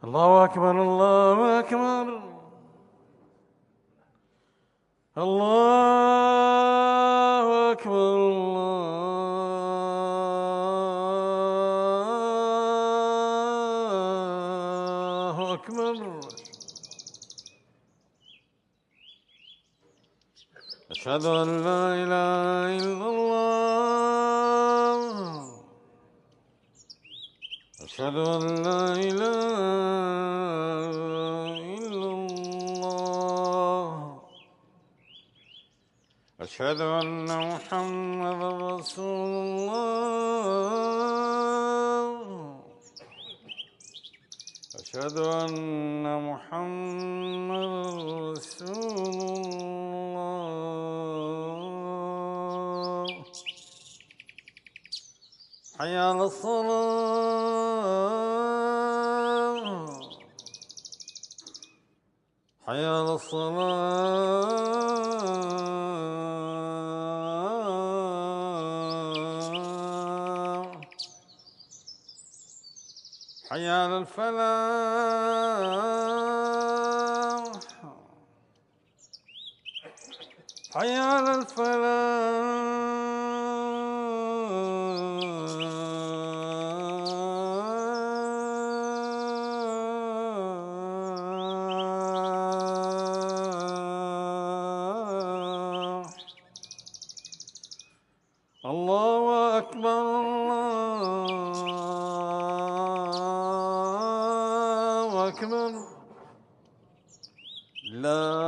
الله أكبر الله أكبر الله أكبر الله أكبر. أشهد أن لا إله إلا الله. أشهد أن لا إله إلا الله. أشهد أن محمدا رسول الله. أشهد أن محمدا رسول الله. حي على الصلاة. حي على الصلاة. حي على الفلاح. حي على الفلاح. الله أكبر الله أكبر. لا